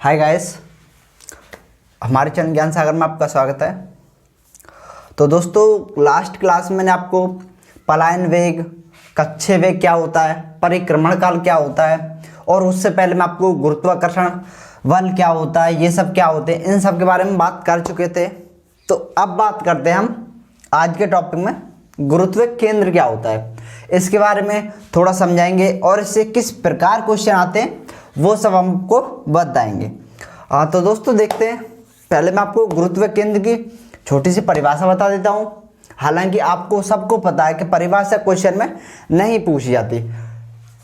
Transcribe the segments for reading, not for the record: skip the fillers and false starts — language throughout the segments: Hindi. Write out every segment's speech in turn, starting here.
हाय गाइस, हमारे चैनल ज्ञान सागर में आपका स्वागत है। तो दोस्तों, लास्ट क्लास में मैंने आपको पलायन वेग, कक्षीय वेग क्या होता है, परिक्रमण काल क्या होता है और उससे पहले मैं आपको गुरुत्वाकर्षण बल क्या होता है, ये सब क्या होते हैं, इन सब के बारे में बात कर चुके थे। तो अब बात करते हैं हम आज के टॉपिक में गुरुत्व केंद्र क्या होता है, इसके बारे में थोड़ा समझाएंगे और इससे किस प्रकार क्वेश्चन आते हैं वो सब हमको बताएंगे। तो दोस्तों देखते हैं, पहले मैं आपको गुरुत्व केंद्र की छोटी सी परिभाषा बता देता हूँ। हालांकि आपको सबको पता है कि परिभाषा क्वेश्चन में नहीं पूछी जाती,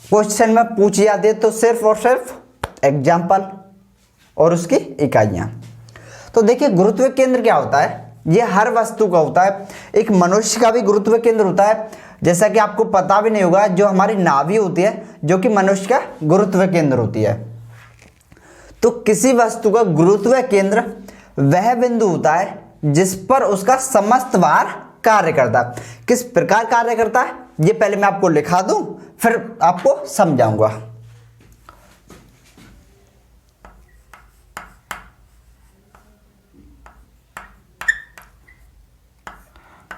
क्वेश्चन में पूछी जाती है तो सिर्फ और सिर्फ एग्जाम्पल और उसकी इकाइयाँ। तो देखिए, गुरुत्व केंद्र क्या होता है, ये हर वस्तु का होता है। एक मनुष्य का भी गुरुत्व केंद्र होता है, जैसा कि आपको पता भी नहीं होगा, जो हमारी नाभि होती है जो कि मनुष्य का गुरुत्व केंद्र होती है। तो किसी वस्तु का गुरुत्व केंद्र वह बिंदु होता है जिस पर उसका समस्त भार कार्य करता है। किस प्रकार कार्य करता है ये पहले मैं आपको लिखा दूं, फिर आपको समझाऊंगा।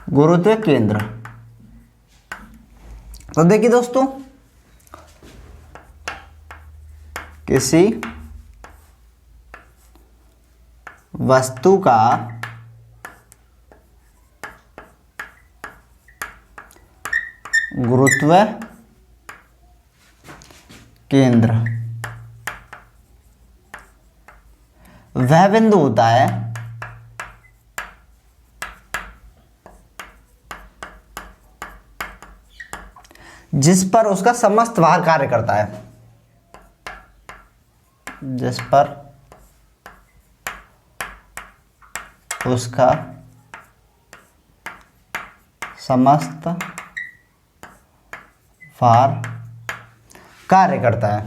गुरुत्व केंद्र, तो देखिए दोस्तों, किसी वस्तु का गुरुत्व केंद्र वह बिंदु होता है जिस पर उसका समस्त भार कार्य करता है, जिस पर उसका समस्त भार कार्य करता है।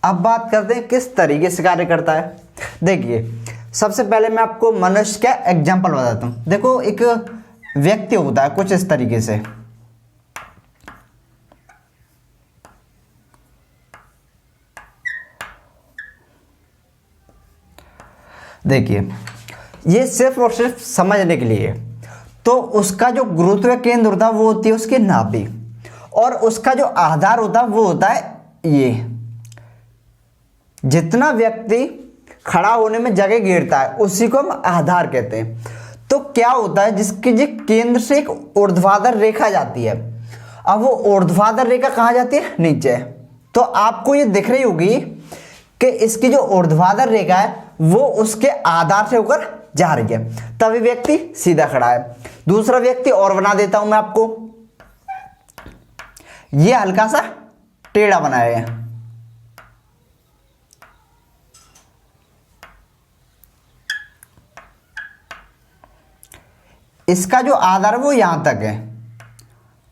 अब बात करते हैं किस तरीके से कार्य करता है। देखिए, सबसे पहले मैं आपको मनुष्य का एग्जांपल बताता हूं। देखो, एक व्यक्ति होता है कुछ इस तरीके से, देखिए ये सिर्फ और सिर्फ समझने के लिए। तो उसका जो गुरुत्व केंद्र होता है वो होती है उसकी नाभि, और उसका जो आधार होता है वो होता है ये। जितना व्यक्ति खड़ा होने में जगह घेरता है उसी को हम आधार कहते हैं। तो क्या होता है, जिसके जो केंद्र से एक ऊर्ध्वाधर रेखा जाती है, अब वो ऊर्ध्वाधर रेखा कहाँ जाती है, नीचे। तो आपको ये दिख रही होगी कि इसकी जो ऊर्ध्वाधर रेखा है वो उसके आधार से होकर जा रही है, तभी व्यक्ति सीधा खड़ा है। दूसरा व्यक्ति और बना देता हूं मैं आपको, ये हल्का सा टेढ़ा बनाया है। इसका जो आधार है वो यहां तक है,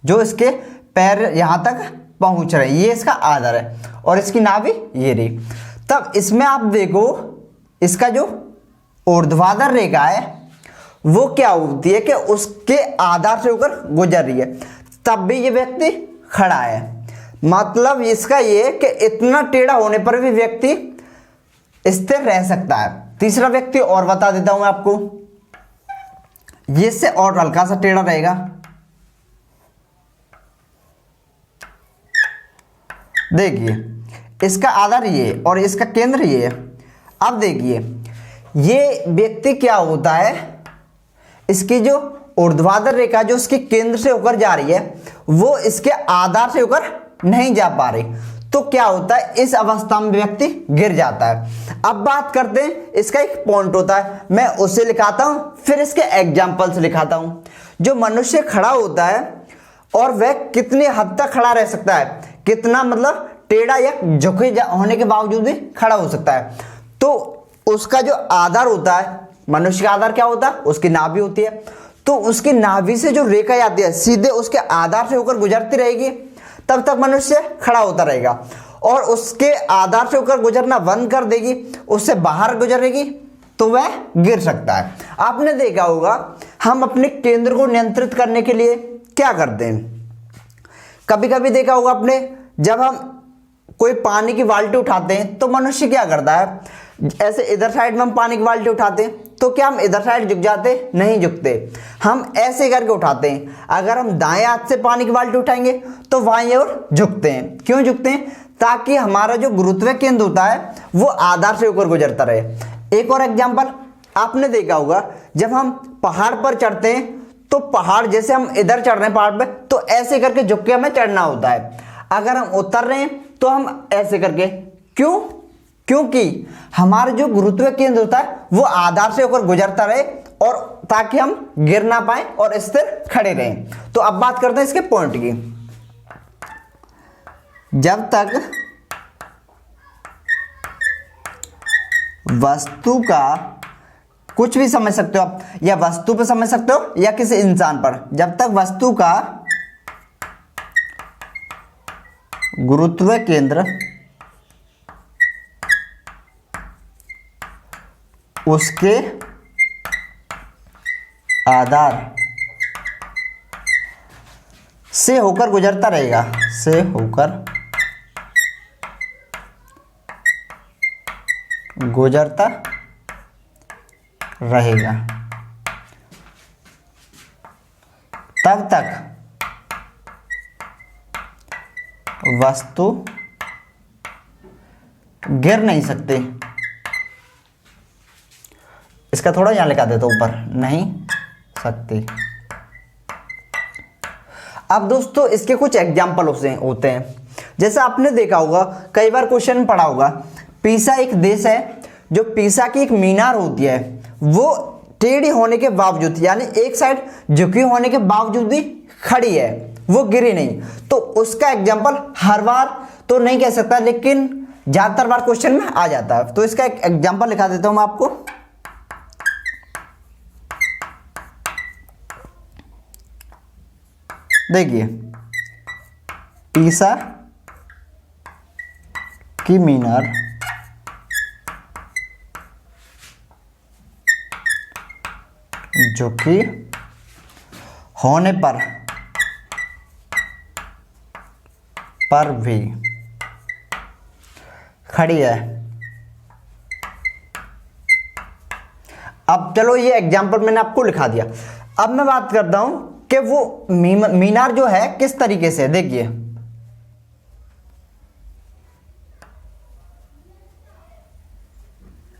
जो इसके पैर यहां तक पहुंच रहे हैं, ये इसका आधार है, और इसकी नाभि ये रही। तब इसमें आप देखो, इसका जो ऊर्ध्वाधर रेखा है वो क्या होती है कि उसके आधार से होकर गुजर रही है, तब भी ये व्यक्ति खड़ा है। मतलब इसका ये कि इतना टेढ़ा होने पर भी व्यक्ति स्थिर रह सकता है। तीसरा व्यक्ति और बता देता हूं मैं आपको, ये से और हल्का सा टेढ़ा रहेगा। देखिए, इसका आधार ये और इसका केंद्र ये है। अब देखिए, ये व्यक्ति क्या होता है, इसकी जो ऊर्ध्वाधर रेखा जो इसके केंद्र से होकर जा रही है वो इसके आधार से होकर नहीं जा पा रही, तो क्या होता है, इस अवस्था में व्यक्ति गिर जाता है। अब बात करते हैं, इसका एक पॉइंट होता है, मैं उसे लिखाता हूं, फिर इसके एग्जाम्पल से लिखाता हूं। जो मनुष्य खड़ा होता है और वह कितने हद तक खड़ा रह सकता है, कितना मतलब टेढ़ा या झुके होने के बावजूद भी खड़ा हो सकता है। तो उसका जो आधार होता है, मनुष्य का आधार क्या होता है, उसकी नाभि होती है। तो उसकी नाभि से जो रेखा आती है सीधे उसके आधार से होकर गुजरती रहेगी, तब तक मनुष्य खड़ा होता रहेगा। और उसके आधार से होकर गुजरना बंद कर देगी, उससे बाहर गुजरेगी तो वह गिर सकता है। आपने देखा होगा, हम अपने केंद्र को नियंत्रित करने के लिए क्या करते हैं, कभी कभी देखा होगा आपने, जब हम कोई पानी की बाल्टी उठाते हैं तो मनुष्य क्या करता है, ऐसे इधर साइड में हम पानी की बाल्टी उठाते हैं तो क्या हम इधर साइड झुक जाते, नहीं झुकते, हम ऐसे करके उठाते हैं। अगर हम दाएं हाथ से पानी की बाल्टी उठाएंगे तो बाईं ओर झुकते हैं। क्यों झुकते हैं, ताकि हमारा जो गुरुत्व केंद्र होता है वो आधार से होकर गुजरता रहे। एक और एग्जांपल आपने देखा होगा, जब हम पहाड़ पर चढ़ते हैं तो पहाड़, जैसे हम इधर चढ़ रहे हैं पहाड़ पे, तो ऐसे करके झुक के हमें चढ़ना होता है। अगर हम उतर रहे हैं तो हम ऐसे करके, क्यों, क्योंकि हमारा जो गुरुत्व केंद्र होता है वो आधार से होकर गुजरता रहे, और ताकि हम गिर ना पाए और स्थिर खड़े रहें। तो अब बात करते हैं इसके पॉइंट की। जब तक वस्तु का, कुछ भी समझ सकते हो आप, या वस्तु पर समझ सकते हो या किसी इंसान पर, जब तक वस्तु का गुरुत्व केंद्र उसके आधार से होकर गुजरता रहेगा, से होकर गुजरता रहेगा, तब तक वस्तु गिर नहीं सकती। इसका थोड़ा यहां लिखा देता हूं, ऊपर, नहीं सकती। अब दोस्तों इसके कुछ एग्जाम्पल होते हैं, जैसे आपने देखा होगा, कई बार क्वेश्चन पढ़ा होगा, पीसा एक देश है, जो पीसा की एक मीनार होती है वो टेढ़ी होने के बावजूद, यानी एक साइड झुकी होने के बावजूद भी खड़ी है, वो गिरी नहीं। तो उसका एग्जाम्पल हर बार तो नहीं कह सकता, लेकिन ज्यादातर बार क्वेश्चन में आ जाता है। तो इसका एक एग्जाम्पल लिखा देता हूं मैं आपको। देखिए, पीसा की मीनार झुकी होने पर भी खड़ी है। अब चलो ये एग्जाम्पल मैंने आपको लिखा दिया। अब मैं बात करता हूं कि वो मीनार जो है किस तरीके से, देखिए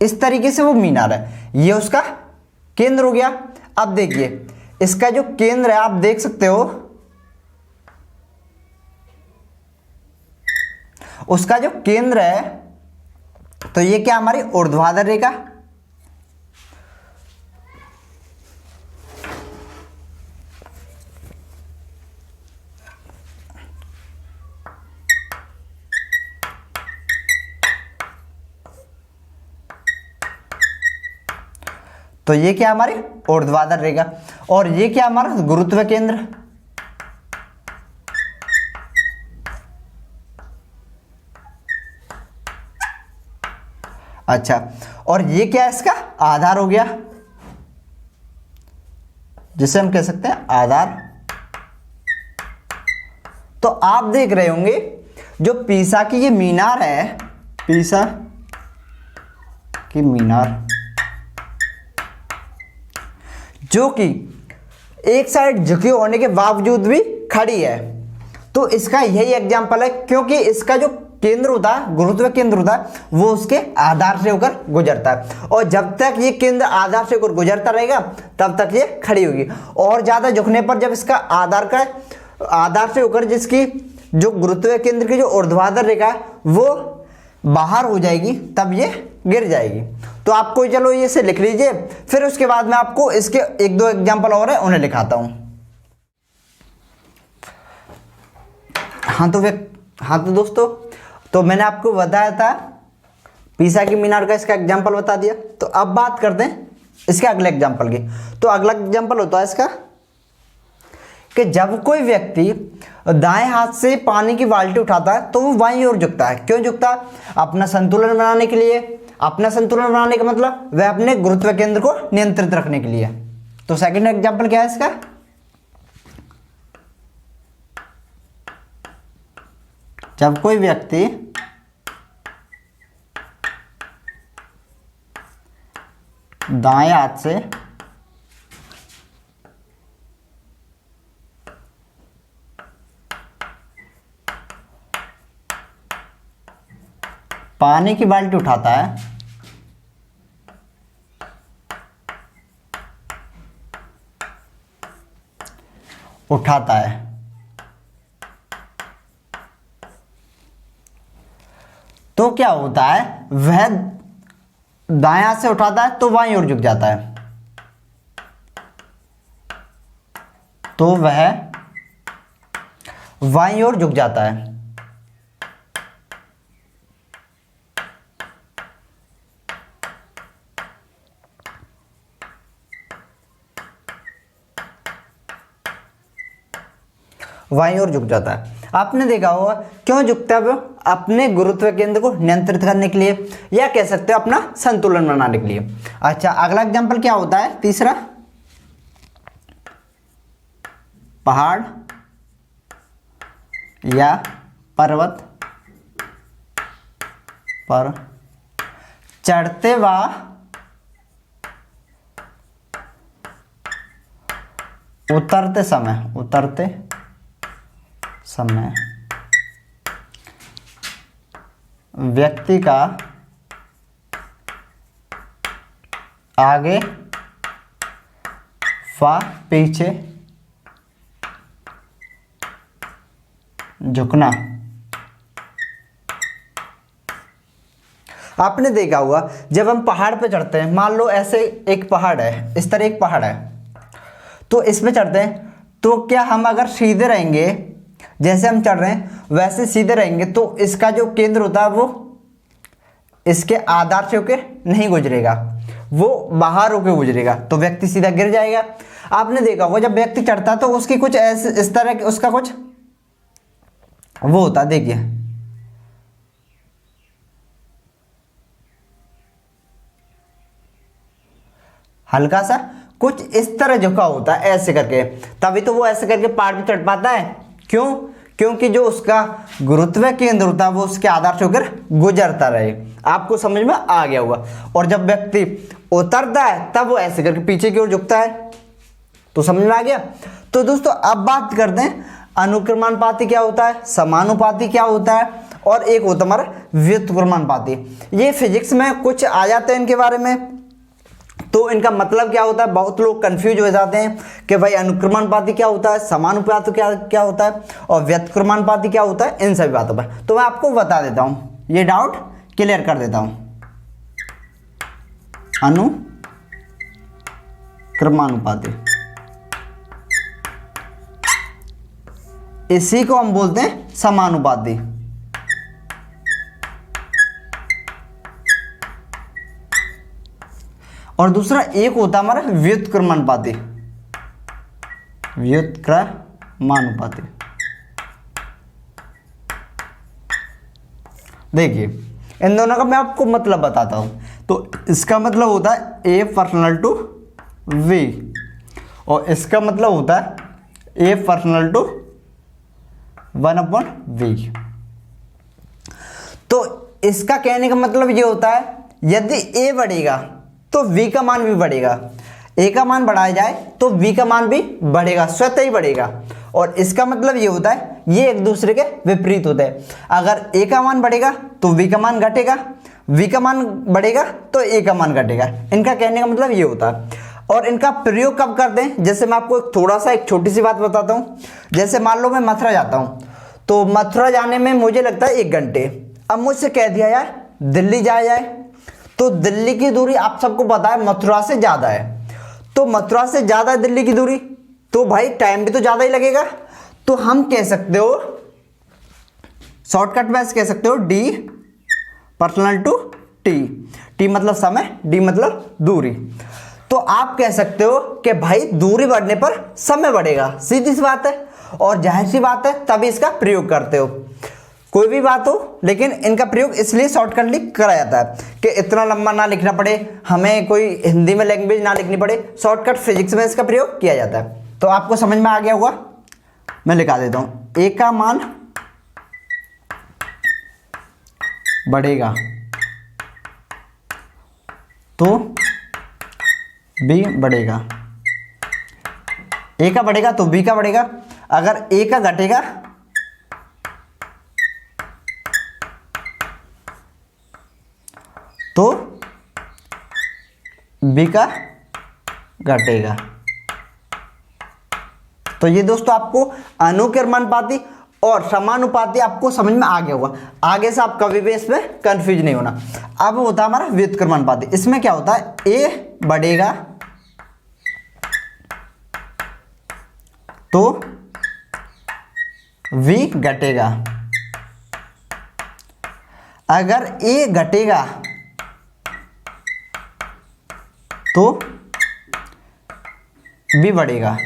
इस तरीके से वो मीनार है, ये उसका केंद्र हो गया। अब देखिए इसका जो केंद्र है आप देख सकते हो, उसका जो केंद्र है, तो ये क्या हमारी ऊर्ध्वाधर रेखा, तो ये क्या हमारी ऊर्ध्वाधर रेखा, और ये क्या हमारा गुरुत्व केंद्र। अच्छा, और ये क्या है, इसका आधार हो गया, जिसे हम कह सकते हैं आधार। तो आप देख रहे होंगे जो पीसा की ये मीनार है, पीसा की मीनार जो कि एक साइड झुकी होने के बावजूद भी खड़ी है, तो इसका यही एग्जाम्पल है, क्योंकि इसका जो केंद्र होता है, गुरुत्व केंद्र होता है, वो उसके आधार से होकर गुजरता है, और जब तक ये केंद्र आधार से होकर गुजरता रहेगा तब तक ये खड़ी होगी। और ज्यादा झुकने पर जब इसका आधार से होकर जिसकी जो गुरुत्व केंद्र की जो ऊर्ध्वाधर रेखा है वो बाहर हो जाएगी, तब ये गिर जाएगी। तो आपको चलो ये से लिख लीजिए, फिर उसके बाद मैं आपको इसके एक दो एग्जाम्पल और है उन्हें लिखाता हूं। हाँ तो दोस्तों, तो मैंने आपको बताया था पीसा की मीनार का, इसका एग्जाम्पल बता दिया। तो अब बात करते हैं इसके अगले एग्जाम्पल की। तो अगला एग्जाम्पल होता है इसका कि जब कोई व्यक्ति दाएं हाथ से पानी की बाल्टी उठाता है तो वो बाईं ओर झुकता है। क्यों झुकता है? अपना संतुलन बनाने के लिए। अपना संतुलन बनाने का मतलब वह अपने गुरुत्व केंद्र को नियंत्रित रखने के लिए। तो सेकंड एग्जांपल क्या है इसका? जब कोई व्यक्ति दाएं हाथ से पानी की बाल्टी उठाता है, तो क्या होता है, वह दाएं हाथ से उठाता है तो बाईं ओर झुक जाता है, तो वह बाईं ओर झुक जाता है। बाईं ओर झुक जाता है। आपने देखा होगा क्यों झुकता है वो? अपने गुरुत्व केंद्र को नियंत्रित करने के लिए, या कह सकते हो अपना संतुलन बनाने के लिए। अच्छा, अगला एग्जांपल क्या होता है, तीसरा, पहाड़ या पर्वत पर चढ़ते व उतरते समय व्यक्ति का आगे व पीछे झुकना। आपने देखा होगा जब हम पहाड़ पे चढ़ते हैं, मान लो ऐसे एक पहाड़ है, इस तरह एक पहाड़ है, तो इसमें चढ़ते हैं, तो क्या हम अगर सीधे रहेंगे, जैसे हम चढ़ रहे हैं वैसे सीधे रहेंगे, तो इसका जो केंद्र होता है वो इसके आधार से होके नहीं गुजरेगा, वो बाहर होके गुजरेगा, तो व्यक्ति सीधा गिर जाएगा। आपने देखा होगा जब व्यक्ति चढ़ता है तो उसकी कुछ ऐसे इस तरह की उसका कुछ वो होता है, देखिए हल्का सा कुछ इस तरह झुका होता है ऐसे करके, तभी तो वो ऐसे करके पहाड़ पे चढ़ पाता है। क्यों? क्योंकि जो उसका गुरुत्व केंद्र होता है वो उसके आधार से होकर गुजरता रहे। आपको समझ में आ गया होगा। और जब व्यक्ति उतरता है तब वो ऐसे करके पीछे की ओर झुकता है, तो समझ में आ गया। तो दोस्तों अब बात करते हैं अनुक्रमानुपाती क्या होता है, समानुपाती क्या होता है, और एक होता है हमारा व्युत्क्रमानुपाती। ये फिजिक्स में कुछ आ जाते हैं इनके बारे में, तो इनका मतलब क्या होता है, बहुत लोग कंफ्यूज हो जाते हैं कि भाई अनुक्रमानुपाती क्या होता है, समानुपाती क्या होता है, और व्युत्क्रमानुपाती क्या होता है, इन सभी बातों पर तो मैं आपको बता देता हूं, ये डाउट क्लियर कर देता हूं। अनुक्रमानुपाती, इसी को हम बोलते हैं समानुपाती। और दूसरा एक होता हमारा व्युत्क्रमानुपाती। व्युत्क्रमानुपाती देखिए इन दोनों का मैं आपको मतलब बताता हूं। तो इसका मतलब होता है ए पर्सनल टू वी, और इसका मतलब होता है ए पर्सनल टू 1/v। तो इसका कहने का मतलब ये होता है यदि ए बढ़ेगा तो v का मान भी बढ़ेगा, a का मान बढ़ाया जाए तो v का मान भी बढ़ेगा, स्वतः ही बढ़ेगा। और इसका मतलब ये होता है ये एक दूसरे के विपरीत होते हैं। अगर a का मान बढ़ेगा तो v का मान घटेगा, v का मान बढ़ेगा तो a का मान घटेगा। इनका कहने का मतलब ये होता है। और इनका प्रयोग कब करते हैं, जैसे मैं आपको थोड़ा सा एक छोटी सी बात बताता हूँ। जैसे मान लो मैं मथुरा जाता हूँ, तो मथुरा जाने में मुझे लगता है 1 घंटे। अब मुझसे कह दिया यार दिल्ली जाए, तो दिल्ली की दूरी आप सबको पता है मथुरा से ज़्यादा है, तो मथुरा से ज़्यादा है दिल्ली की दूरी, तो भाई टाइम भी तो ज़्यादा ही लगेगा। तो हम कह सकते हो शॉर्टकट में ऐसे कह सकते हो d personal to t, t मतलब समय, d मतलब दूरी। तो आप कह सकते हो कि भाई दूरी बढ़ने पर समय बढ़ेगा, सीधी सी बात है, और जाहिर सी बात है तभी इसका प्रयोग करते हो। कोई भी बात हो, लेकिन इनका प्रयोग इसलिए शॉर्टकटली करा जाता है कि इतना लंबा ना लिखना पड़े, हमें कोई हिंदी में लैंग्वेज ना लिखनी पड़े, शॉर्टकट फिजिक्स में इसका प्रयोग किया जाता है। तो आपको समझ में आ गया होगा, मैं लिखा देता हूं। ए का मान बढ़ेगा तो बी बढ़ेगा, ए का बढ़ेगा तो बी का बढ़ेगा, अगर ए का घटेगा तो बी का घटेगा। तो ये दोस्तों आपको अनुक्रमानुपाती और समानुपाती आपको समझ में आ गया होगा। आगे से आप कभी भी इसमें कंफ्यूज नहीं होना। अब होता है हमारा व्युत्क्रमानुपाती। इसमें क्या होता है, ए बढ़ेगा तो v घटेगा, अगर a घटेगा तो b बढ़ेगा।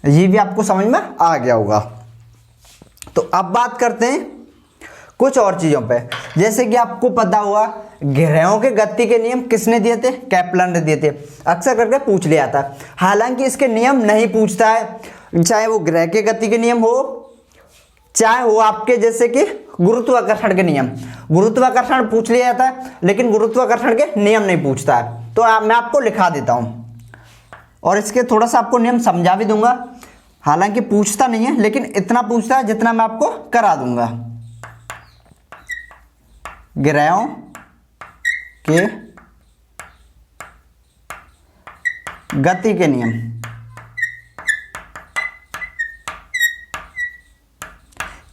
ये भी आपको समझ में आ गया होगा। तो अब बात करते हैं कुछ और चीजों पे। जैसे कि आपको पता हुआ ग्रहों के गति के नियम किसने दिए थे, केपलर ने दिए थे। अक्सर करके पूछ लिया था, हालांकि इसके नियम नहीं पूछता है, चाहे वो ग्रह के गति के नियम हो, चाहे वो आपके जैसे कि गुरुत्वाकर्षण के नियम। गुरुत्वाकर्षण पूछ लिया जाता है लेकिन गुरुत्वाकर्षण के नियम नहीं पूछता है। तो मैं आपको लिखा देता हूं और इसके थोड़ा सा आपको नियम समझा भी दूंगा। हालांकि पूछता नहीं है लेकिन इतना पूछता है जितना मैं आपको करा दूंगा। ग्रहों के गति के नियम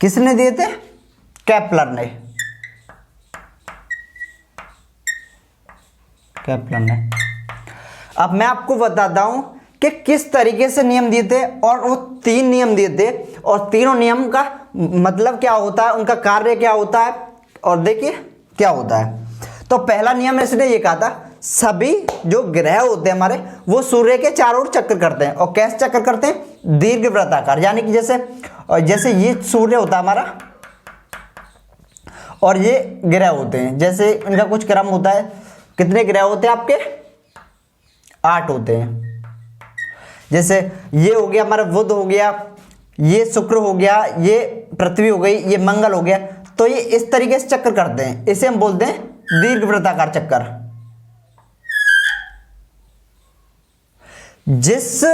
किसने दिए थे, केपलर ने। अब मैं आपको बताता हूं कि किस तरीके से नियम दिए थे, और वो 3 नियम दिए थे और तीनों नियम का मतलब क्या होता है, उनका कार्य क्या होता है, और देखिए क्या होता है। तो पहला नियम इसने ये कहा था, सभी जो ग्रह होते हैं हमारे वो सूर्य के चारों ओर चक्कर करते हैं। और कैसे चक्कर करते हैं, दीर्घवृत्ताकार, यानी कि जैसे ये सूर्य होता है हमारा और ये ग्रह होते हैं। जैसे इनका कुछ क्रम होता है, कितने ग्रह होते हैं आपके, 8 होते हैं। जैसे ये हो गया हमारा बुध हो गया, ये शुक्र हो गया, ये पृथ्वी हो गई, ये मंगल हो गया। तो ये इस तरीके से चक्कर करते हैं, इसे हम बोलते हैं दीर्घवृत्ताकार चक्कर। जिस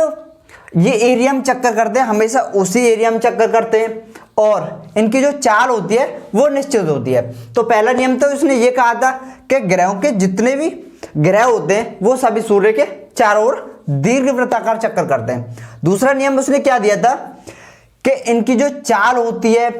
ये एरिया में चक्कर करते हैं हमेशा उसी एरिया में चक्कर करते हैं, और इनकी जो चाल होती है वो निश्चित होती है। तो पहला नियम तो इसने ये कहा था कि ग्रहों के जितने भी ग्रह होते हैं वो सभी सूर्य के चारों ओर दीर्घवृत्ताकार चक्कर करते हैं। दूसरा नियम उसने क्या दिया था कि इनकी जो चाल होती है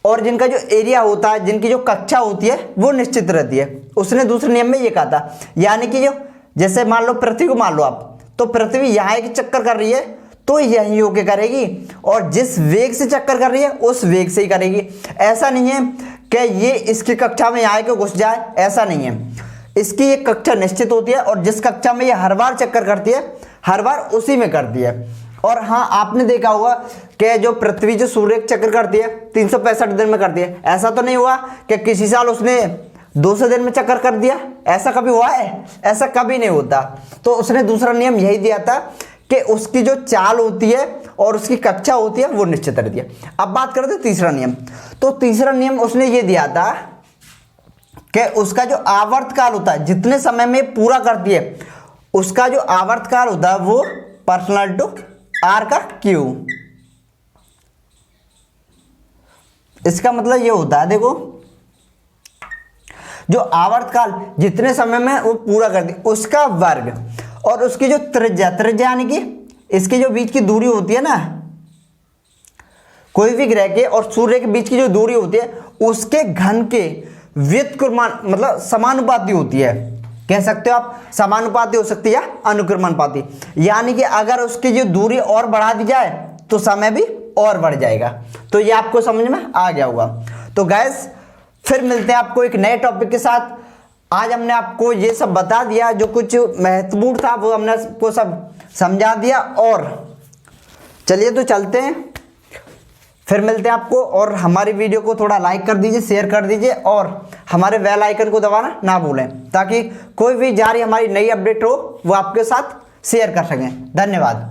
और जिनका जो एरिया होता है, जिनकी जो कक्षा होती है वो निश्चित रहती है। उसने दूसरे नियम में ये कहा था, यानी कि जो जैसे मान लो पृथ्वी को मान लो आप, तो पृथ्वी यहाँ एक चक्कर कर रही है तो यहीं होके करेगी, और जिस वेग से चक्कर कर रही है उस वेग से ही करेगी। ऐसा नहीं है कि ये इसकी कक्षा में यहाँ के घुस जाए, ऐसा नहीं है। इसकी एक कक्षा निश्चित होती है और जिस कक्षा में ये हर बार चक्कर करती है हर बार उसी में करती है। और हाँ, आपने देखा होगा कि जो पृथ्वी जो सूर्य चक्कर करती है 365 दिन में करती है। ऐसा तो नहीं हुआ कि किसी साल उसने 200 दिन में चक्कर कर दिया, ऐसा कभी हुआ है? ऐसा कभी नहीं होता। तो उसने दूसरा नियम यही दिया था कि उसकी जो चाल होती है और उसकी कक्षा होती है वो निश्चित रहती है। अब बात करते हैं तीसरा नियम। तो तीसरा नियम उसने ये दिया था कि उसका जो आवर्तकाल होता है, जितने समय में पूरा करती है, उसका जो आवर्तकाल होता है वो पर्सनल टू आर का क्यू। इसका मतलब ये होता है, देखो जो आवर्तकाल जितने समय में वो पूरा करती है उसका वर्ग, और उसकी जो त्रिज्या यानी कि इसकी जो बीच की दूरी होती है ना, कोई भी ग्रह के और सूर्य के बीच की जो दूरी होती है उसके घन के व्युत्क्रमान मतलब समानुपाती होती है। कह सकते हो आप समानुपाती हो सकती है या अनुक्रमानुपाती। यानी कि अगर उसकी जो दूरी और बढ़ा दी जाए तो समय भी और बढ़ जाएगा। तो ये आपको समझ में आ गया होगा। तो गाइस फिर मिलते हैं आपको एक नए टॉपिक के साथ। आज हमने आपको ये सब बता दिया, जो कुछ महत्वपूर्ण था वो हमने आपको सब समझा दिया। और चलिए तो चलते हैं, फिर मिलते हैं आपको। और हमारी वीडियो को थोड़ा लाइक कर दीजिए, शेयर कर दीजिए, और हमारे बेल आइकन को दबाना ना भूलें, ताकि कोई भी जारी हमारी नई अपडेट हो वो आपके साथ शेयर कर सकें। धन्यवाद।